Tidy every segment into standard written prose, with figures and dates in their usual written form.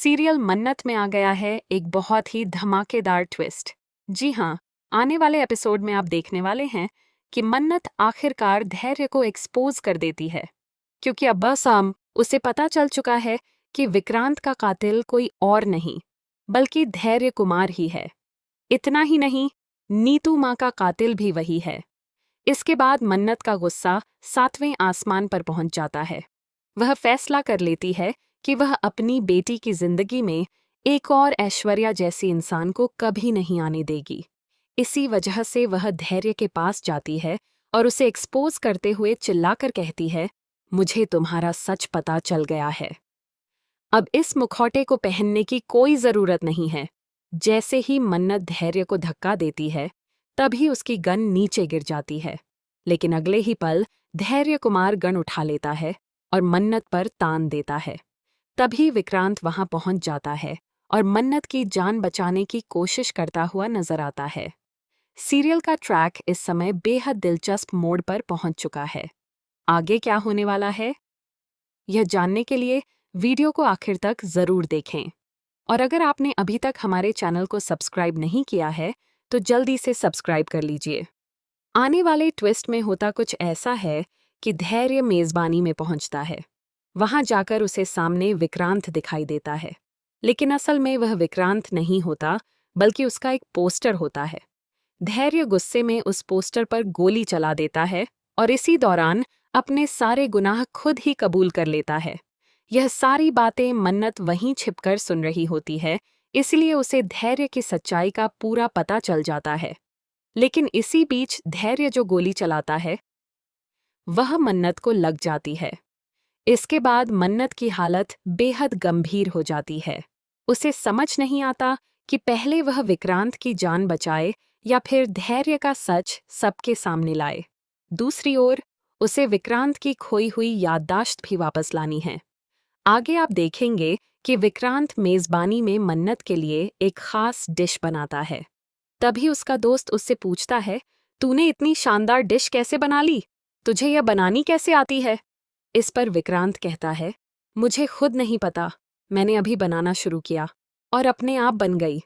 Serial मन्नत में आ गया है एक बहुत ही धमाकेदार ट्विस्ट। जी हाँ, आने वाले एपिसोड में आप देखने वाले हैं कि मन्नत आखिरकार धैर्य को एक्सपोज कर देती है, क्योंकि अब बस उसे पता चल चुका है कि विक्रांत का कातिल कोई और नहीं बल्कि धैर्य कुमार ही है। इतना ही नहीं, नीतू माँ का कातिल भी वही है। इसके बाद मन्नत का गुस्सा 7वें आसमान पर पहुंच जाता है। वह फैसला कर लेती है कि वह अपनी बेटी की जिंदगी में एक और ऐश्वर्या जैसी इंसान को कभी नहीं आने देगी। इसी वजह से वह धैर्य के पास जाती है और उसे एक्सपोज करते हुए चिल्लाकर कहती है, मुझे तुम्हारा सच पता चल गया है। अब इस मुखौटे को पहनने की कोई जरूरत नहीं है। जैसे ही मन्नत धैर्य को धक्का देती है, तभी उसकी गन नीचे गिर जाती है। लेकिन अगले ही पल धैर्य कुमार गन उठा लेता है और मन्नत पर तान देता है। तभी विक्रांत वहां पहुंच जाता है और मन्नत की जान बचाने की कोशिश करता हुआ नजर आता है। सीरियल का ट्रैक इस समय बेहद दिलचस्प मोड़ पर पहुंच चुका है। आगे क्या होने वाला है, यह जानने के लिए वीडियो को आखिर तक जरूर देखें। और अगर आपने अभी तक हमारे चैनल को सब्सक्राइब नहीं किया है तो जल्दी से सब्सक्राइब कर लीजिए। आने वाले ट्विस्ट में होता कुछ ऐसा है कि धैर्य मेजबानी में पहुंचता है। वहां जाकर उसे सामने विक्रांत दिखाई देता है, लेकिन असल में वह विक्रांत नहीं होता बल्कि उसका एक पोस्टर होता है। धैर्य गुस्से में उस पोस्टर पर गोली चला देता है और इसी दौरान अपने सारे गुनाह खुद ही कबूल कर लेता है। यह सारी बातें मन्नत वहीं छिपकर सुन रही होती है, इसलिए उसे धैर्य की सच्चाई का पूरा पता चल जाता है। लेकिन इसी बीच धैर्य जो गोली चलाता है वह मन्नत को लग जाती है। इसके बाद मन्नत की हालत बेहद गंभीर हो जाती है। उसे समझ नहीं आता कि पहले वह विक्रांत की जान बचाए या फिर धैर्य का सच सबके सामने लाए। दूसरी ओर उसे विक्रांत की खोई हुई याददाश्त भी वापस लानी है। आगे आप देखेंगे कि विक्रांत मेजबानी में मन्नत के लिए एक खास डिश बनाता है। तभी उसका दोस्त उससे पूछता है, तूने इतनी शानदार डिश कैसे बना ली? तुझे यह बनानी कैसे आती है? इस पर विक्रांत कहता है, मुझे खुद नहीं पता, मैंने अभी बनाना शुरू किया और अपने आप बन गई।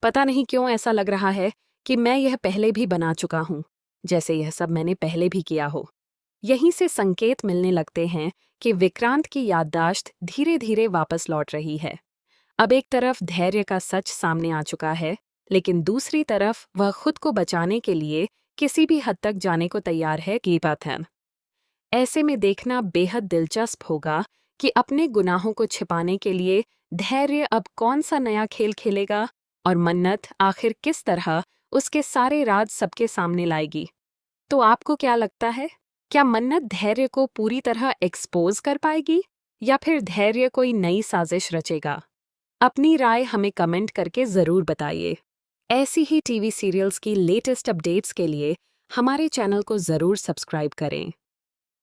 पता नहीं क्यों ऐसा लग रहा है कि मैं यह पहले भी बना चुका हूँ, जैसे यह सब मैंने पहले भी किया हो। यहीं से संकेत मिलने लगते हैं कि विक्रांत की याददाश्त धीरे धीरे वापस लौट रही है। अब एक तरफ धैर्य का सच सामने आ चुका है, लेकिन दूसरी तरफ वह खुद को बचाने के लिए किसी भी हद तक जाने को तैयार है की बात है। ऐसे में देखना बेहद दिलचस्प होगा कि अपने गुनाहों को छिपाने के लिए धैर्य अब कौन सा नया खेल खेलेगा और मन्नत आखिर किस तरह उसके सारे राज सबके सामने लाएगी। तो आपको क्या लगता है, क्या मन्नत धैर्य को पूरी तरह एक्सपोज कर पाएगी या फिर धैर्य कोई नई साजिश रचेगा? अपनी राय हमें कमेंट करके ज़रूर बताइए। ऐसी ही टीवी सीरियल्स की लेटेस्ट अपडेट्स के लिए हमारे चैनल को ज़रूर सब्सक्राइब करें।